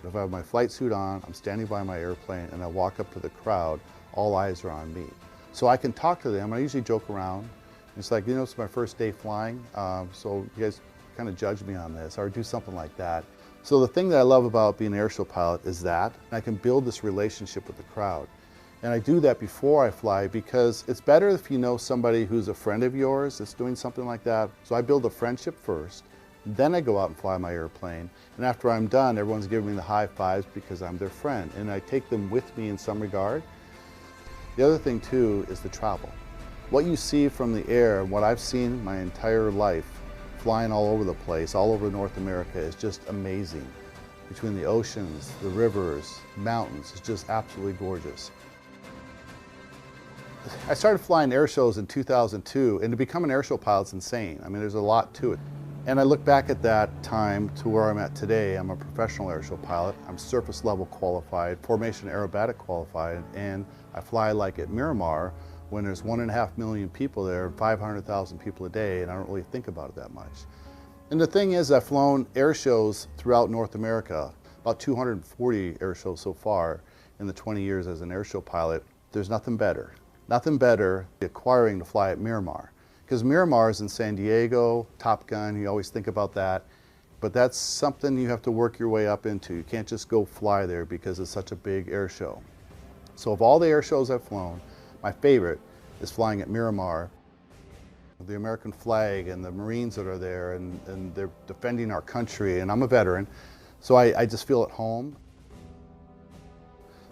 If I have my flight suit on, I'm standing by my airplane, and I walk up to the crowd, all eyes are on me. So I can talk to them. I usually joke around. It's like, you know, it's my first day flying, so you guys kind of judge me on this, or do something like that. So the thing that I love about being an airshow pilot is that I can build this relationship with the crowd. And I do that before I fly because it's better if you know somebody who's a friend of yours that's doing something like that. So I build a friendship first, then I go out and fly my airplane. And after I'm done, everyone's giving me the high fives because I'm their friend. And I take them with me in some regard. The other thing too is the travel. What you see from the air, what I've seen my entire life, flying all over the place, all over North America, is just amazing. Between the oceans, the rivers, mountains, it's just absolutely gorgeous. I started flying air shows in 2002, and to become an airshow pilot's insane. I mean, there's a lot to it. And I look back at that time to where I'm at today. I'm a professional airshow pilot. I'm surface level qualified, formation aerobatic qualified, and I fly like at Miramar when there's 1.5 million people there, 500,000 people a day, and I don't really think about it that much. And the thing is, I've flown air shows throughout North America, about 240 air shows so far in the 20 years as an airshow pilot. There's nothing better. Nothing better than acquiring to fly at Miramar. Because Miramar is in San Diego, Top Gun, you always think about that. But that's something you have to work your way up into. You can't just go fly there because it's such a big air show. So of all the air shows I've flown, my favorite is flying at Miramar. The American flag and the Marines that are there, and they're defending our country, and I'm a veteran, so I just feel at home.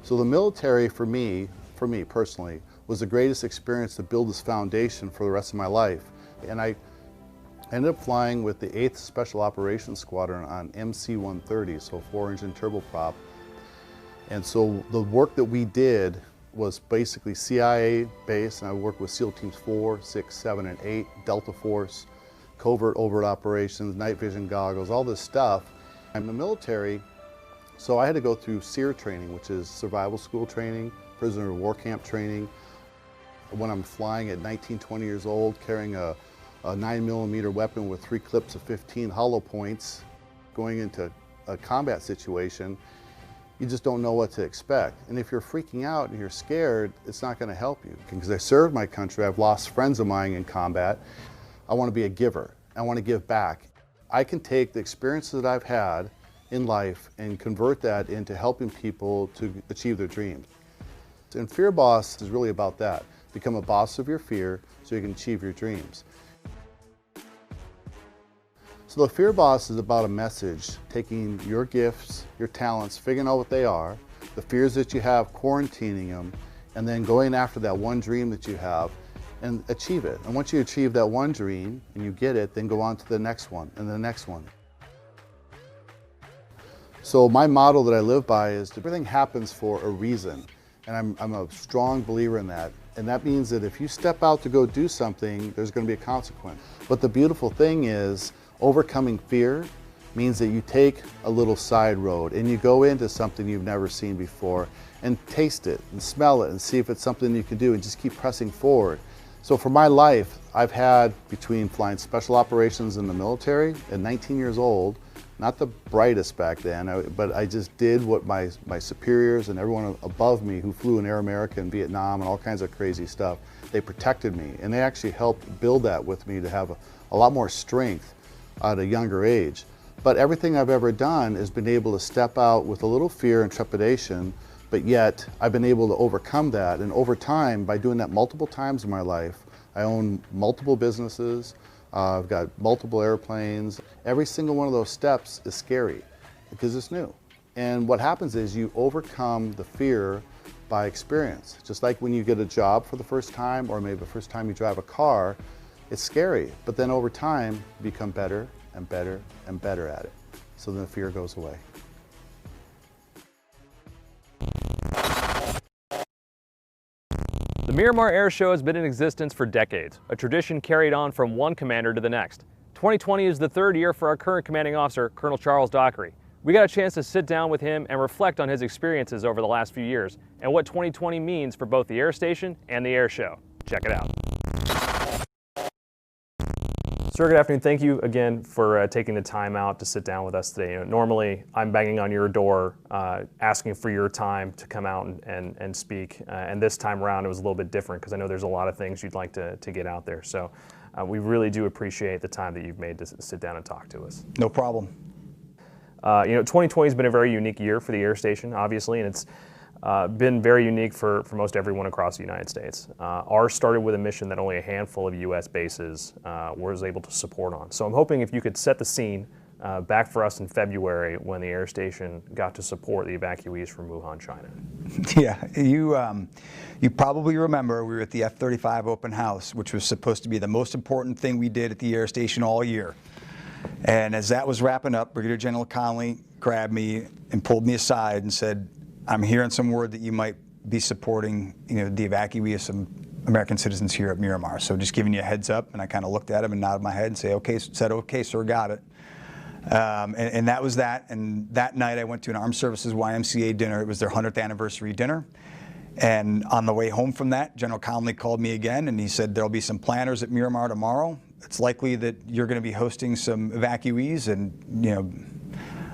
So the military for me personally, was the greatest experience to build this foundation for the rest of my life. And I ended up flying with the 8th Special Operations Squadron on MC-130, so 4-engine turboprop. And so the work that we did was basically CIA based, and I worked with SEAL Teams 4, 6, 7, and 8, Delta Force, covert overt operations, night vision goggles, all this stuff. I'm in the military, so I had to go through SEER training, which is survival school training, prisoner of war camp training. When I'm flying at 19, 20 years old, carrying a a 9mm weapon with 3 clips of 15 hollow points going into a combat situation, you just don't know what to expect. And if you're freaking out and you're scared, it's not going to help you. Because I served my country, I've lost friends of mine in combat. I want to be a giver. I want to give back. I can take the experiences that I've had in life and convert that into helping people to achieve their dreams. And Fear Boss is really about that. Become a boss of your fear so you can achieve your dreams. So the Fear Boss is about a message, taking your gifts, your talents, figuring out what they are, the fears that you have, quarantining them, and then going after that one dream that you have and achieve it. And once you achieve that one dream and you get it, then go on to the next one and the next one. So my motto that I live by is everything happens for a reason. And I'm a strong believer in that. And that means that if you step out to go do something, there's going to be a consequence. But the beautiful thing is, overcoming fear means that you take a little side road and you go into something you've never seen before and taste it and smell it and see if it's something you can do and just keep pressing forward. So for my life, I've had, between flying special operations in the military at 19 years old, not the brightest back then, but I just did what my superiors and everyone above me who flew in Air America in Vietnam and all kinds of crazy stuff, they protected me and they actually helped build that with me to have a lot more strength at a younger age. But everything I've ever done has been able to step out with a little fear and trepidation, but yet I've been able to overcome that. And over time, by doing that multiple times in my life, I own multiple businesses, I've got multiple airplanes. Every single one of those steps is scary because it's new. And what happens is you overcome the fear by experience. Just like when you get a job for the first time, or maybe the first time you drive a car, it's scary, but then over time, you become better and better and better at it. So then the fear goes away. The Miramar AirShow has been in existence for decades, a tradition carried on from one commander to the next. 2020 is the 3rd year for our current commanding officer, Colonel Charles Dockery. We got a chance to sit down with him and reflect on his experiences over the last few years and what 2020 means for both the air station and the AirShow. Check it out. Sir, good afternoon. Thank you again for taking the time out to sit down with us today. You know, normally, I'm banging on your door asking for your time to come out and speak. And this time around, it was a little bit different because I know there's a lot of things you'd like to get out there. So we really do appreciate the time that you've made to sit down and talk to us. No problem. You know, 2020 has been a very unique year for the air station, obviously, and it's been very unique for most everyone across the United States. Ours started with a mission that only a handful of U.S. bases was able to support on. So I'm hoping if you could set the scene back for us in February when the air station got to support the evacuees from Wuhan, China. Yeah, you probably remember we were at the F-35 open house, which was supposed to be the most important thing we did at the air station all year. And as that was wrapping up, Brigadier General Connolly grabbed me and pulled me aside and said, I'm hearing some word that you might be supporting, the evacuee of some American citizens here at Miramar. So just giving you a heads up. And I kind of looked at him and nodded my head and said, okay, sir, got it. And that was that. And that night I went to an Armed Services YMCA dinner. It was their 100th anniversary dinner. And on the way home from that, General Connolly called me again and he said, there'll be some planners at Miramar tomorrow. It's likely that you're going to be hosting some evacuees and,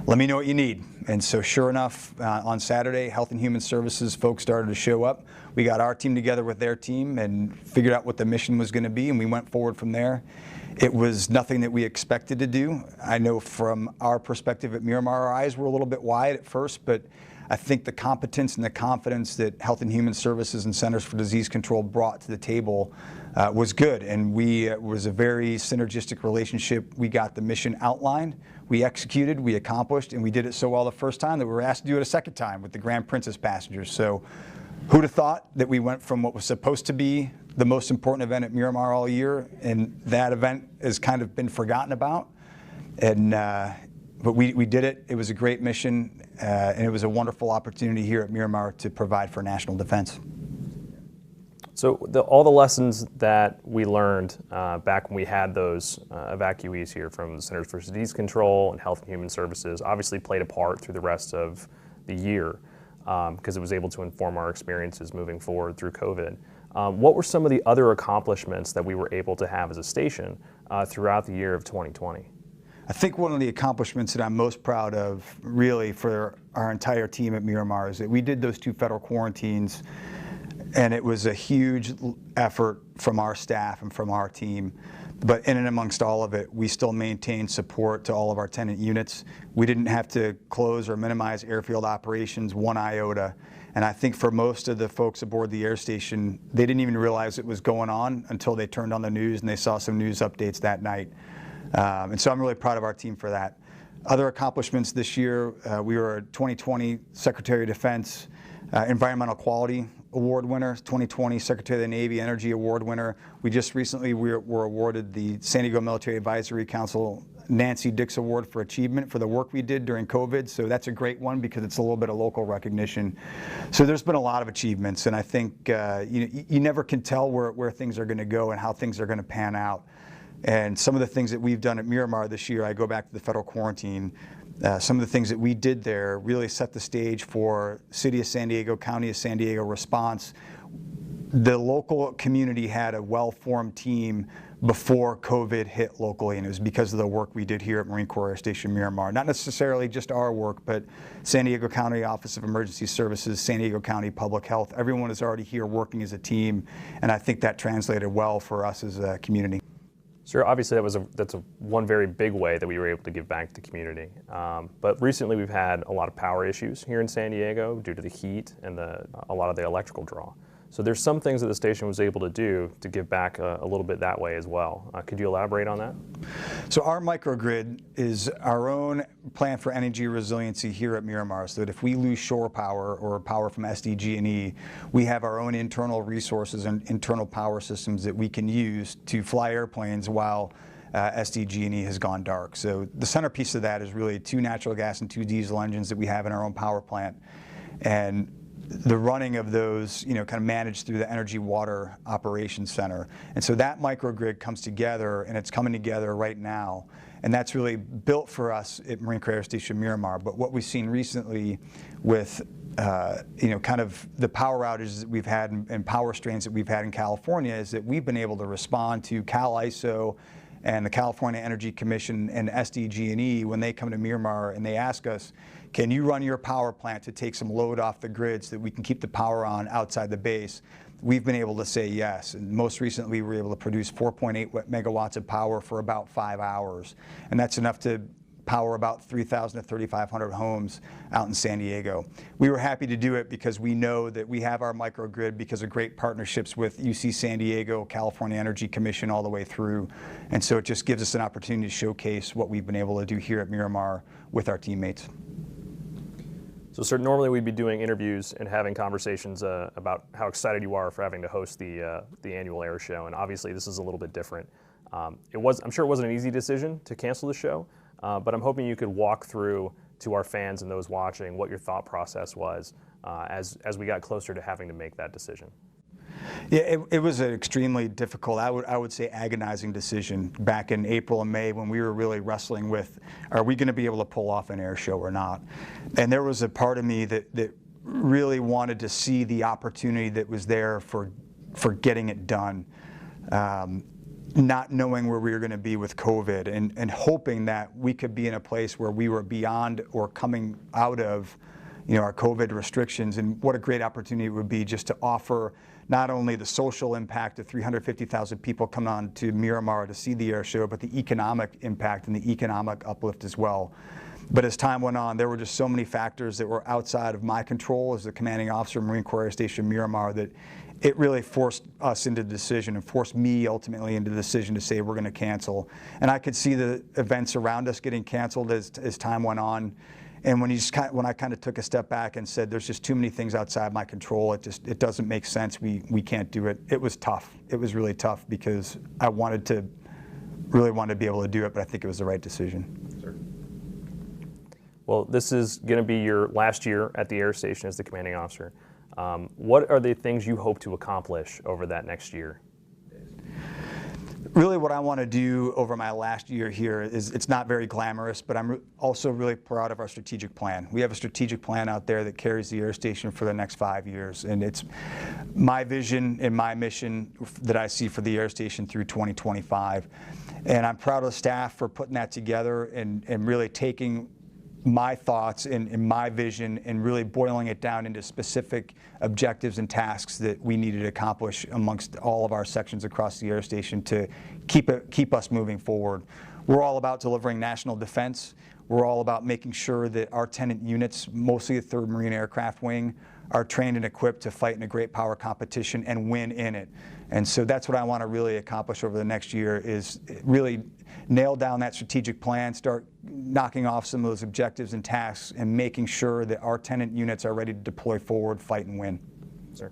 let me know what you need. And so sure enough, on Saturday, Health and Human Services folks started to show up. We got our team together with their team and figured out what the mission was going to be, and we went forward from there. It was nothing that we expected to do. I know from our perspective at Miramar, our eyes were a little bit wide at first, but I think the competence and the confidence that Health and Human Services and Centers for Disease Control brought to the table was good, and it was a very synergistic relationship. We got the mission outlined, we executed, we accomplished, and we did it so well the first time that we were asked to do it a second time with the Grand Princess passengers. So who'd have thought that we went from what was supposed to be the most important event at Miramar all year, and that event has kind of been forgotten about. And but we did it. It was a great mission, and it was a wonderful opportunity here at Miramar to provide for national defense. So all the lessons that we learned back when we had those evacuees here from the Centers for Disease Control and Health and Human Services obviously played a part through the rest of the year because it was able to inform our experiences moving forward through COVID. What were some of the other accomplishments that we were able to have as a station throughout the year of 2020? I think one of the accomplishments that I'm most proud of, really, for our entire team at Miramar is that we did those 2 federal quarantines, and it was a huge effort from our staff and from our team. But in and amongst all of it, we still maintained support to all of our tenant units. We didn't have to close or minimize airfield operations one iota. And I think for most of the folks aboard the air station, they didn't even realize it was going on until they turned on the news and they saw some news updates that night. And so I'm really proud of our team for that. Other accomplishments this year, we were a 2020 Secretary of Defense Environmental Quality Award winner, 2020 Secretary of the Navy Energy Award winner. We just recently were awarded the San Diego Military Advisory Council Nancy Dix Award for achievement for the work we did during COVID. So that's a great one because it's a little bit of local recognition. So there's been a lot of achievements, and I think you never can tell where things are going to go and how things are going to pan out. And some of the things that we've done at Miramar this year, I go back to the federal quarantine, some of the things that we did there really set the stage for City of San Diego, County of San Diego response. The local community had a well-formed team before COVID hit locally, and it was because of the work we did here at Marine Corps Air Station Miramar. Not necessarily just our work, but San Diego County Office of Emergency Services, San Diego County Public Health. Everyone is already here working as a team, and I think that translated well for us as a community. Sure, obviously that's one very big way that we were able to give back to the community. But recently we've had a lot of power issues here in San Diego due to the heat and a lot of the electrical draw. So there's some things that the station was able to do to give back a little bit that way as well. Could you elaborate on that? So our microgrid is our own plan for energy resiliency here at Miramar, so that if we lose shore power or power from SDG&E, we have our own internal resources and internal power systems that we can use to fly airplanes while SDG&E has gone dark. So the centerpiece of that is really 2 natural gas and 2 diesel engines that we have in our own power plant. And the running of those, kind of managed through the Energy Water Operations Center. And so that microgrid comes together, and it's coming together right now. And that's really built for us at Marine Corps Air Station Miramar. But what we've seen recently with, kind of the power outages that we've had and power strains that we've had in California is that we've been able to respond to CalISO and the California Energy Commission and SDG&E when they come to Miramar and they ask us, can you run your power plant to take some load off the grid so that we can keep the power on outside the base? We've been able to say yes. And most recently, we were able to produce 4.8 megawatts of power for about 5 hours. And that's enough to power about 3,000 to 3,500 homes out in San Diego. We were happy to do it because we know that we have our microgrid because of great partnerships with UC San Diego, California Energy Commission all the way through. And so it just gives us an opportunity to showcase what we've been able to do here at Miramar with our teammates. So, sir, normally we'd be doing interviews and having conversations about how excited you are for having to host the annual air show, and obviously this is a little bit different. I'm sure it wasn't an easy decision to cancel the show, but I'm hoping you could walk through to our fans and those watching what your thought process was as we got closer to having to make that decision. Yeah, it was an extremely difficult, I would say agonizing decision back in April and May when we were really wrestling with, are we going to be able to pull off an air show or not? And there was a part of me that really wanted to see the opportunity that was there for getting it done, not knowing where we were going to be with COVID and hoping that we could be in a place where we were beyond or coming out of our COVID restrictions, and what a great opportunity it would be just to offer not only the social impact of 350,000 people coming on to Miramar to see the air show, but the economic impact and the economic uplift as well. But as time went on, there were just so many factors that were outside of my control as the commanding officer of Marine Corps Air Station Miramar that it really forced us into the decision and forced me ultimately into the decision to say we're going to cancel. And I could see the events around us getting canceled as time went on. And when I kind of took a step back and said, there's just too many things outside my control, it doesn't make sense, we can't do it. It was tough. It was really tough because I really wanted to be able to do it, but I think it was the right decision. Sure. Well, this is going to be your last year at the air station as the commanding officer. What are the things you hope to accomplish over that next year? really what I want to do over my last year here is, it's not very glamorous, but I'm also really proud of our strategic plan. We have a strategic plan out there that carries the air station for the next 5 years, and it's my vision and my mission that I see for the air station through 2025. And I'm proud of the staff for putting that together and really taking my thoughts and my vision and really boiling it down into specific objectives and tasks that we needed to accomplish amongst all of our sections across the air station to keep us moving forward. We're all about delivering national defense. We're all about making sure that our tenant units, mostly the 3rd Marine Aircraft Wing, are trained and equipped to fight in a great power competition and win in it. And so that's what I want to really accomplish over the next year, is really nail down that strategic plan, start knocking off some of those objectives and tasks, and making sure that our tenant units are ready to deploy forward, fight, and win. Sir.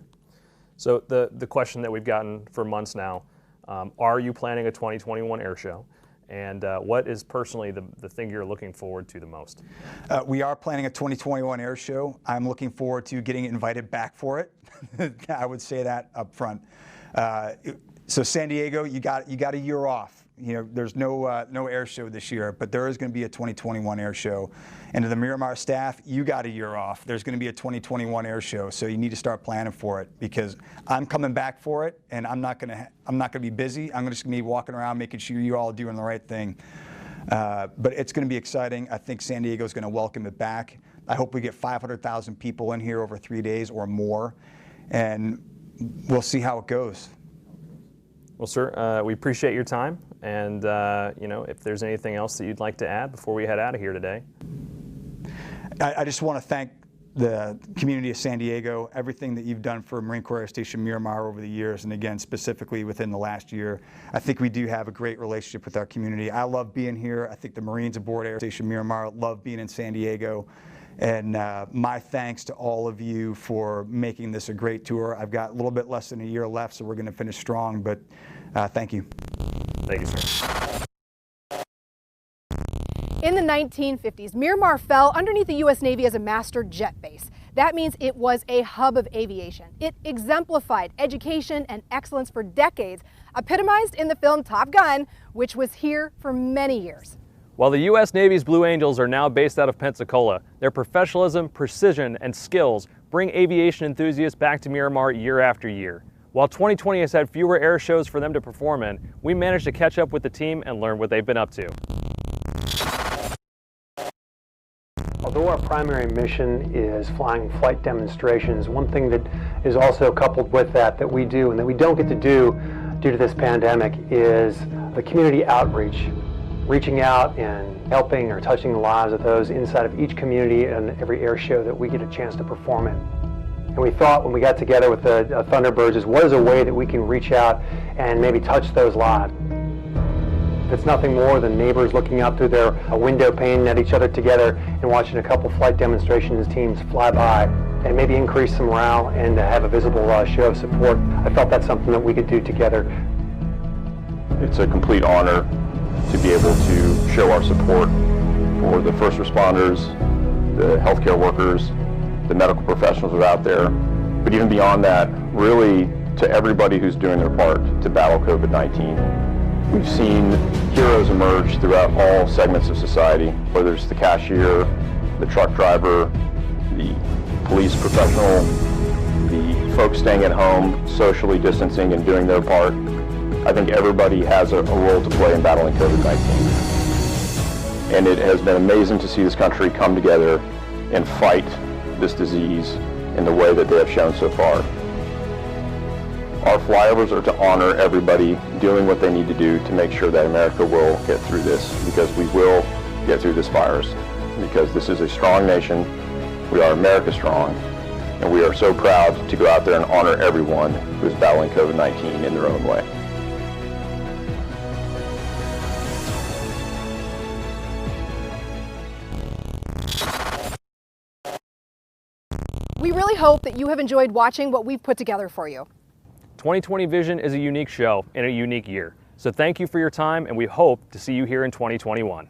So the question that we've gotten for months now, are you planning a 2021 air show? And what is personally the thing you're looking forward to the most? We are planning a 2021 air show. I'm looking forward to getting invited back for it. I would say that up front. So San Diego, you got a year off. You know, there's no air show this year, but there is going to be a 2021 air show. And to the Miramar staff, you got a year off. There's going to be a 2021 air show, so you need to start planning for it, because I'm coming back for it, and I'm not going to be busy. I'm just going to be walking around making sure you all are doing the right thing. But it's going to be exciting. I think San Diego is going to welcome it back. I hope we get 500,000 people in here over 3 days or more, and we'll see how it goes. Well, sir, we appreciate your time, and you know, if there's anything else that you'd like to add before we head out of here today. I just want to thank the community of San Diego, everything that you've done for Marine Corps Air Station Miramar over the years, and again, specifically within the last year. I think we do have a great relationship with our community. I love being here. I think the Marines aboard Air Station Miramar love being in San Diego. And my thanks to all of you for making this a great tour. I've got a little bit less than a year left, so we're going to finish strong, but thank you. Thank you, sir. In the 1950s, Miramar fell underneath the U.S. Navy as a master jet base. That means it was a hub of aviation. It exemplified education and excellence for decades, epitomized in the film Top Gun, which was here for many years. While the U.S. Navy's Blue Angels are now based out of Pensacola, their professionalism, precision, and skills bring aviation enthusiasts back to Miramar year after year. While 2020 has had fewer air shows for them to perform in, we managed to catch up with the team and learn what they've been up to. Although our primary mission is flying flight demonstrations, one thing that is also coupled with that we do and that we don't get to do due to this pandemic is the community outreach. Reaching out and helping or touching the lives of those inside of each community and every air show that we get a chance to perform in. And we thought when we got together with the Thunderbirds is what is a way that we can reach out and maybe touch those lives. It's nothing more than neighbors looking out through their window pane at each other together and watching a couple flight demonstrations teams fly by and maybe increase some morale and have a visible show of support. I felt that's something that we could do together. It's a complete honor to be able to show our support for the first responders, the healthcare workers, the medical professionals that are out there, but even beyond that, really to everybody who's doing their part to battle COVID-19. We've seen heroes emerge throughout all segments of society, whether it's the cashier, the truck driver, the police professional, the folks staying at home, socially distancing and doing their part. I think everybody has a role to play in battling COVID-19. And it has been amazing to see this country come together and fight this disease in the way that they have shown so far. Our flyovers are to honor everybody doing what they need to do to make sure that America will get through this, because we will get through this virus, because this is a strong nation. We are America strong, and we are so proud to go out there and honor everyone who is battling COVID-19 in their own way. We really hope that you have enjoyed watching what we've put together for you. 2020 Vision is a unique show in a unique year. So thank you for your time, and we hope to see you here in 2021.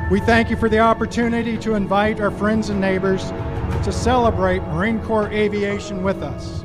We thank you for the opportunity to invite our friends and neighbors to celebrate Marine Corps aviation with us.